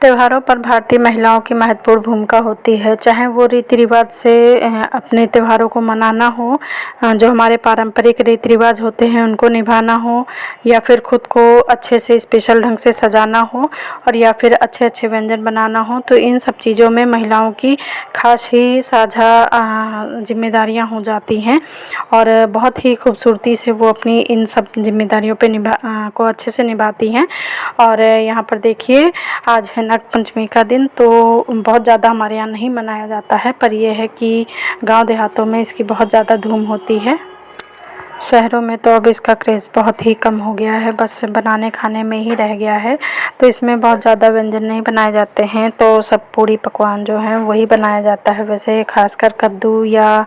त्योहारों पर भारतीय महिलाओं की महत्वपूर्ण भूमिका होती है, चाहे वो रीति रिवाज से अपने त्योहारों को मनाना हो, जो हमारे पारंपरिक रीति रिवाज होते हैं उनको निभाना हो, या फिर खुद को अच्छे से स्पेशल ढंग से सजाना हो, और या फिर अच्छे अच्छे व्यंजन बनाना हो। तो इन सब चीज़ों में महिलाओं की खास ही साझा जिम्मेदारियां हो जाती हैं और बहुत ही खूबसूरती से वो अपनी इन सब जिम्मेदारियों पे को अच्छे से निभाती हैं। और यहाँ पर देखिए, आज है नाग पंचमी का दिन, तो बहुत ज़्यादा हमारे यहाँ नहीं मनाया जाता है, पर यह है कि गांव देहातों में इसकी बहुत ज़्यादा धूम होती है। शहरों में तो अब इसका क्रेज़ बहुत ही कम हो गया है, बस बनाने खाने में ही रह गया है। तो इसमें बहुत ज़्यादा व्यंजन नहीं बनाए जाते हैं, तो सब पूड़ी पकवान जो हैं वही बनाया जाता है। वैसे खासकर कद्दू या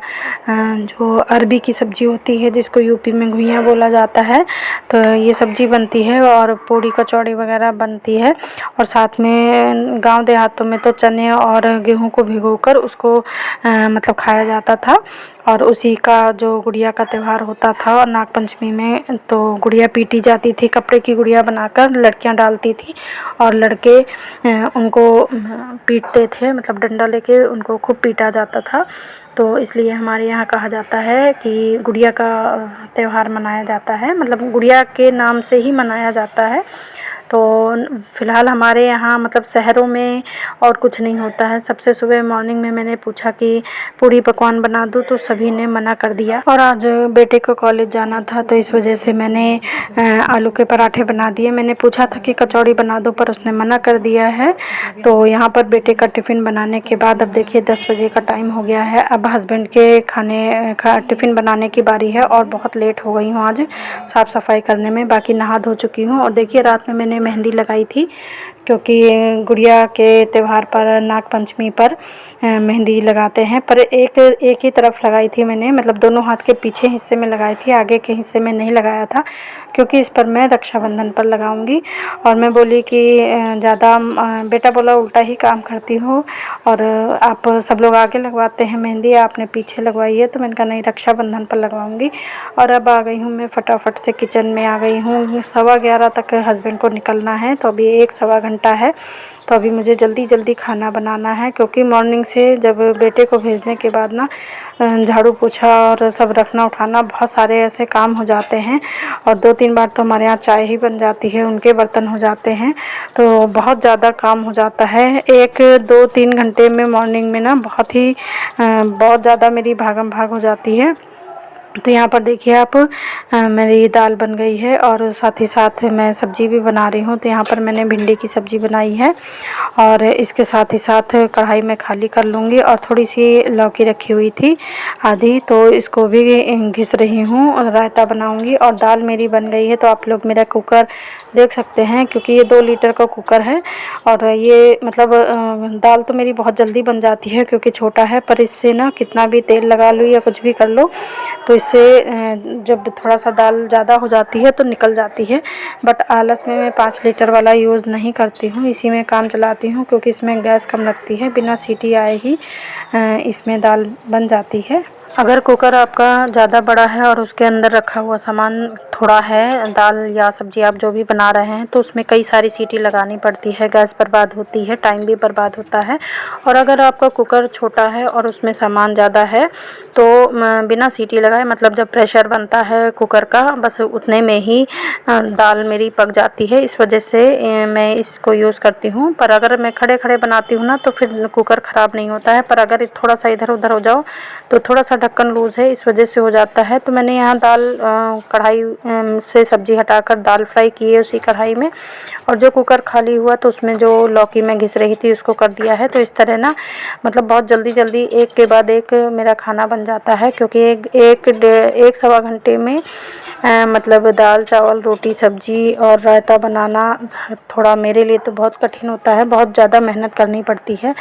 जो अरबी की सब्ज़ी होती है, जिसको यूपी में घुइयाँ बोला जाता है, तो ये सब्ज़ी बनती है और पूड़ी कचौड़ी वगैरह बनती है। और साथ में गांव देहातों में तो चने और गेहूं को भिगोकर उसको मतलब खाया जाता था। और उसी का जो गुड़िया का त्यौहार होता था और नाग पंचमी में, तो गुड़िया पीटी जाती थी, कपड़े की गुड़िया बनाकर लड़कियां डालती थी और लड़के उनको पीटते थे, मतलब डंडा लेके उनको खूब पीटा जाता था। तो इसलिए हमारे यहाँ कहा जाता है कि गुड़िया का त्यौहार मनाया जाता है, मतलब गुड़िया के नाम से ही मनाया जाता है। तो फ़िलहाल हमारे यहाँ मतलब शहरों में और कुछ नहीं होता है। सबसे सुबह मॉर्निंग में मैंने पूछा कि पूड़ी पकवान बना दूँ, तो सभी ने मना कर दिया। और आज बेटे को कॉलेज जाना था, तो इस वजह से मैंने आलू के पराठे बना दिए। मैंने पूछा था कि कचौड़ी बना दो, पर उसने मना कर दिया है। तो यहाँ पर बेटे का टिफ़िन बनाने के बाद अब देखिए 10 बजे का टाइम हो गया है। अब हस्बैंड के खाने का टिफ़िन बनाने की बारी है और बहुत लेट हो गई हूँ आज साफ़ सफाई करने में। बाकी नहा धो चुकी हूँ। और देखिए, रात में मैंने मेहंदी लगाई थी, क्योंकि गुड़िया के त्यौहार पर, नाग पंचमी पर मेहंदी लगाते हैं, पर एक ही तरफ लगाई थी मैंने, मतलब दोनों हाथ के पीछे हिस्से में लगाई थी, आगे के हिस्से में नहीं लगाया था, क्योंकि इस पर मैं रक्षाबंधन पर लगाऊंगी। और मैं बोली कि ज़्यादा बेटा बोला उल्टा ही काम करती हो, और आप सब लोग आगे लगवाते हैं मेहंदी, आपने पीछे लगवाई है। तो मैंने कहा नहीं, रक्षाबंधन पर लगवाऊंगी। और अब आ गई हूँ मैं, फटाफट से किचन में आ गई हूँ। 11:15 तक हस्बैंड को निकलना है, तो अभी 1-1.25 घंटा है। तो अभी मुझे जल्दी जल्दी खाना बनाना है, क्योंकि मॉर्निंग से जब बेटे को भेजने के बाद ना झाड़ू पोछा और सब रखना उठाना, बहुत सारे ऐसे काम हो जाते हैं। और 2-3 बार तो हमारे यहाँ चाय ही बन जाती है, उनके बर्तन हो जाते हैं, तो बहुत ज़्यादा काम हो जाता है। 1-2-3 घंटे में मॉर्निंग में ना बहुत ज़्यादा मेरी भागम भाग हो जाती है। तो यहाँ पर देखिए आप, मेरी दाल बन गई है और साथ ही साथ मैं सब्ज़ी भी बना रही हूँ। तो यहाँ पर मैंने भिंडी की सब्ज़ी बनाई है, और इसके साथ ही साथ कढ़ाई में खाली कर लूँगी। और थोड़ी सी लौकी रखी हुई थी आधी, तो इसको भी घिस रही हूँ और रायता बनाऊँगी। और दाल मेरी बन गई है। तो आप लोग मेरा कुकर देख सकते हैं, क्योंकि ये 2 लीटर का कुकर है। और ये मतलब दाल तो मेरी बहुत जल्दी बन जाती है, क्योंकि छोटा है, पर इससे ना कितना भी तेल लगा लो या कुछ भी कर लो, तो इससे जब थोड़ा सा दाल ज़्यादा हो जाती है तो निकल जाती है। बट आलस में मैं 5 लीटर वाला यूज़ नहीं करती हूँ, इसी में काम चलाती हूँ, क्योंकि इसमें गैस कम लगती है, बिना सीटी आए ही इसमें दाल बन जाती है। अगर कुकर आपका ज़्यादा बड़ा है और उसके अंदर रखा हुआ सामान थोड़ा है, दाल या सब्ज़ी आप जो भी बना रहे हैं, तो उसमें कई सारी सीटी लगानी पड़ती है, गैस बर्बाद होती है, टाइम भी बर्बाद होता है। और अगर आपका कुकर छोटा है और उसमें सामान ज़्यादा है, तो बिना सीटी लगाए, मतलब जब प्रेशर बनता है कुकर का, बस उतने में ही दाल मेरी पक जाती है। इस वजह से मैं इसको यूज़ करती हूँ। पर अगर मैं खड़े खड़े बनाती हूँ ना, तो फिर कुकर ख़राब नहीं होता है। पर अगर थोड़ा सा इधर उधर हो जाओ, तो थोड़ा सा ढक्कन लूज़ है, इस वजह से हो जाता है। तो मैंने यहाँ दाल कढ़ाई से सब्ज़ी हटाकर दाल फ्राई की है उसी कढ़ाई में, और जो कुकर खाली हुआ तो उसमें जो लौकी मैं घिस रही थी उसको कर दिया है। तो इस तरह ना, मतलब बहुत जल्दी जल्दी एक के बाद एक मेरा खाना बन जाता है, क्योंकि 1-1.25 घंटे में मतलब दाल चावल रोटी सब्ज़ी और रायता बनाना थोड़ा मेरे लिए तो बहुत कठिन होता है, बहुत ज़्यादा मेहनत करनी पड़ती है।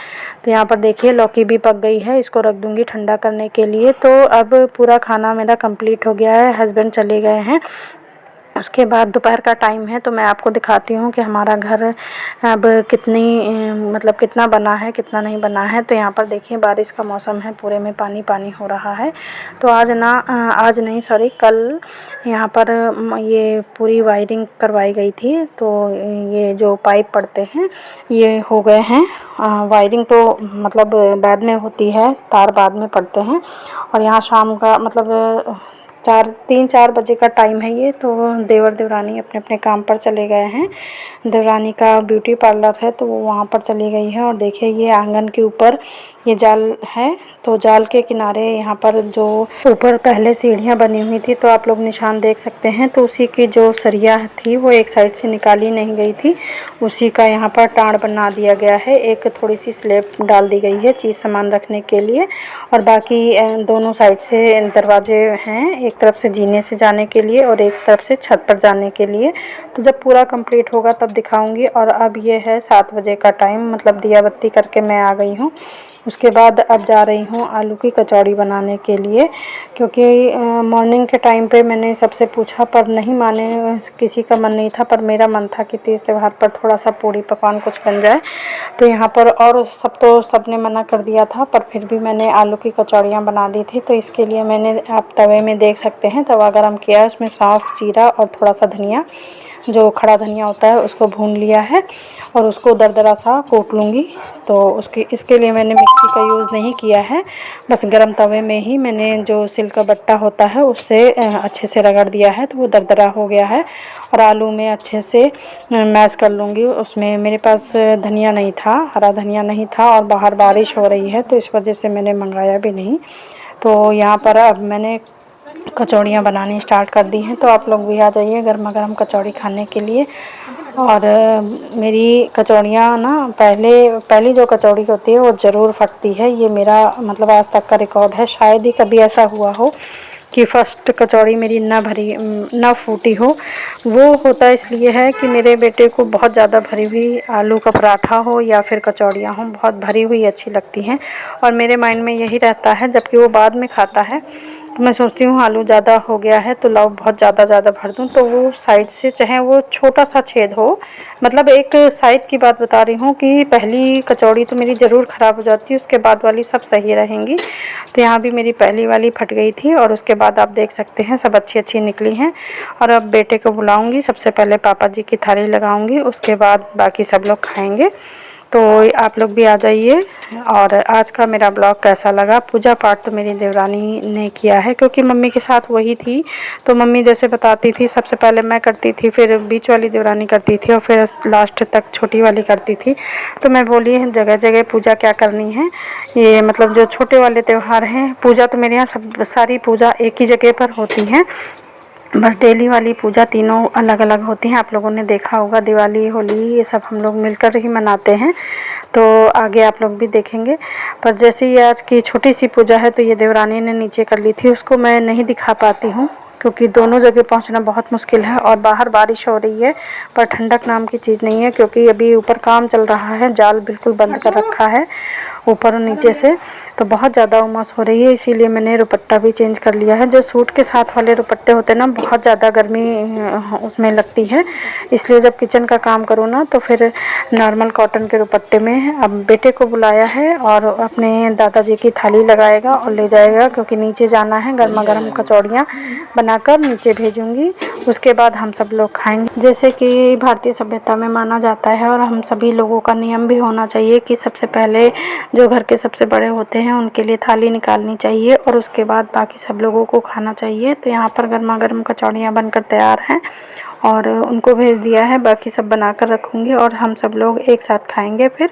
तो यहाँ पर देखिए लौकी भी पक गई है, इसको रख दूँगी ठंडा करने के लिए। तो अब पूरा खाना मेरा कंप्लीट हो गया है, हस्बैंड चले गए हैं। उसके बाद दोपहर का टाइम है तो मैं आपको दिखाती हूँ कि हमारा घर अब मतलब कितना बना है कितना नहीं बना है। तो यहाँ पर देखिए बारिश का मौसम है, पूरे में पानी पानी हो रहा है। तो आज नहीं सॉरी कल यहाँ पर ये पूरी वायरिंग करवाई गई थी। तो ये जो पाइप पड़ते हैं ये हो गए हैं। वायरिंग तो मतलब बाद में होती है, तार बाद में पड़ते हैं। और यहाँ शाम का मतलब 3-4 बजे का टाइम है ये। तो देवर देवरानी अपने अपने काम पर चले गए हैं। देवरानी का ब्यूटी पार्लर है तो वो वहाँ पर चली गई है। और देखिए ये आंगन के ऊपर ये जाल है, तो जाल के किनारे यहाँ पर जो ऊपर पहले सीढ़ियाँ बनी हुई थी तो आप लोग निशान देख सकते हैं। तो उसी की जो सरिया थी वो एक साइड से निकाली नहीं गई थी, उसी का यहाँ पर टाड़ बना दिया गया है। एक थोड़ी सी स्लैब डाल दी गई है चीज़ सामान रखने के लिए। और बाकी दोनों साइड से दरवाजे हैं, एक तरफ से जीने से जाने के लिए और एक तरफ से छत पर जाने के लिए। तो जब पूरा कंप्लीट होगा तब दिखाऊंगी। और अब ये है 7 बजे का टाइम, मतलब दिया बत्ती करके मैं आ गई हूँ। उसके बाद अब जा रही हूँ आलू की कचौड़ी बनाने के लिए, क्योंकि मॉर्निंग के टाइम पे मैंने सबसे पूछा पर नहीं माने, किसी का मन नहीं था। पर मेरा मन था कि तीज त्यौहार पर थोड़ा सा पूड़ी पकवान कुछ बन जाए। तो यहाँ पर और सबने मना कर दिया था, पर फिर भी मैंने आलू की कचौड़ियाँ बना दी थी। तो इसके लिए मैंने, आप तवे में देख सकते हैं तवा गरम किया है, उसमें सौंफ जीरा और थोड़ा सा धनिया, जो खड़ा धनिया होता है, उसको भून लिया है और उसको दरदरा सा कूट लूँगी। तो इसके लिए मैंने मिक्सी का यूज़ नहीं किया है, बस गरम तवे में ही मैंने जो सिल का बट्टा होता है उससे अच्छे से रगड़ दिया है। तो वो दरदरा हो गया है। और आलू में अच्छे से मैश कर लूँगी। उसमें मेरे पास धनिया नहीं था, हरा धनिया नहीं था, और बाहर बारिश हो रही है तो इस वजह से मैंने मंगाया भी नहीं। तो यहाँ पर अब मैंने कचौड़ियाँ बनानी स्टार्ट कर दी हैं। तो आप लोग भी आ जाइए गर्मा गर्म कचौड़ी खाने के लिए। और मेरी कचौड़ियाँ ना पहली जो कचौड़ी होती है वो ज़रूर फटती है। ये मेरा मतलब आज तक का रिकॉर्ड है। शायद ही कभी ऐसा हुआ हो कि फ़र्स्ट कचौड़ी मेरी ना फूटी हो। वो होता इसलिए है कि मेरे बेटे को बहुत ज़्यादा भरी हुई आलू का पराठा हो या फिर कचौड़ियाँ हों, बहुत भरी हुई अच्छी लगती हैं। और मेरे माइंड में यही रहता है, जबकि वो बाद में खाता है। तो मैं सोचती हूँ आलू ज़्यादा हो गया है तो लाओ बहुत ज़्यादा भर दूँ। तो वो साइड से, चाहे वो छोटा सा छेद हो, मतलब एक साइड की बात बता रही हूँ कि पहली कचौड़ी तो मेरी ज़रूर ख़राब हो जाती है, उसके बाद वाली सब सही रहेंगी। तो यहाँ भी मेरी पहली वाली फट गई थी और उसके बाद आप देख सकते हैं सब अच्छी निकली हैं। और अब बेटे को बुलाऊँगी, सबसे पहले पापा जी की थाली लगाऊँगी, उसके बाद बाकी सब लोग खाएँगे। तो आप लोग भी आ जाइए। और आज का मेरा ब्लॉग कैसा लगा? पूजा पाठ तो मेरी देवरानी ने किया है, क्योंकि मम्मी के साथ वही थी। तो मम्मी जैसे बताती थी, सबसे पहले मैं करती थी, फिर बीच वाली देवरानी करती थी और फिर लास्ट तक छोटी वाली करती थी। तो मैं बोली जगह जगह पूजा क्या करनी है, ये मतलब जो छोटे वाले त्यौहार हैं, पूजा तो मेरे यहाँ सब सारी पूजा एक ही जगह पर होती हैं, बस डेली वाली पूजा तीनों अलग अलग होती हैं। आप लोगों ने देखा होगा दिवाली होली ये सब हम लोग मिलकर ही मनाते हैं। तो आगे आप लोग भी देखेंगे। पर जैसे ये आज की छोटी सी पूजा है तो ये देवरानी ने नीचे कर ली थी, उसको मैं नहीं दिखा पाती हूँ क्योंकि दोनों जगह पहुंचना बहुत मुश्किल है और बाहर बारिश हो रही है। पर ठंडक नाम की चीज़ नहीं है, क्योंकि अभी ऊपर काम चल रहा है, जाल बिल्कुल बंद कर रखा है ऊपर और नीचे से। तो बहुत ज़्यादा उमस हो रही है, इसीलिए मैंने दुपट्टा भी चेंज कर लिया है। जो सूट के साथ वाले दुपट्टे होते हैं ना, बहुत ज़्यादा गर्मी उसमें लगती है, इसलिए जब किचन का काम करो ना तो फिर नॉर्मल कॉटन के दुपट्टे में। अब बेटे को बुलाया है और अपने दादाजी की थाली लगाएगा और ले जाएगा, क्योंकि नीचे जाना है। गर्मा गर्म कचौड़ियाँ बनाकर नीचे भेजूँगी, उसके बाद हम सब लोग खाएंगे। जैसे कि भारतीय सभ्यता में माना जाता है और हम सभी लोगों का नियम भी होना चाहिए कि सबसे पहले जो घर के सबसे बड़े होते हैं उनके लिए थाली निकालनी चाहिए और उसके बाद बाकी सब लोगों को खाना चाहिए। तो यहाँ पर गर्मा गर्म कचौड़ियाँ बनकर तैयार हैं और उनको भेज दिया है, बाकी सब बनाकर रखूँगी और हम सब लोग एक साथ खाएंगे फिर।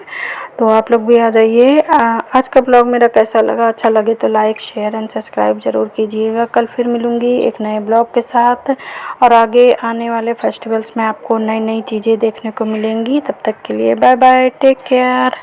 तो आप लोग भी आ जाइए। आज का ब्लॉग मेरा कैसा लगा? अच्छा लगे तो लाइक शेयर एंड सब्सक्राइब ज़रूर कीजिएगा। कल फिर मिलूँगी एक नए ब्लॉग के साथ और आगे आने वाले फेस्टिवल्स में आपको नई नई चीज़ें देखने को मिलेंगी। तब तक के लिए बाय बाय, टेक केयर।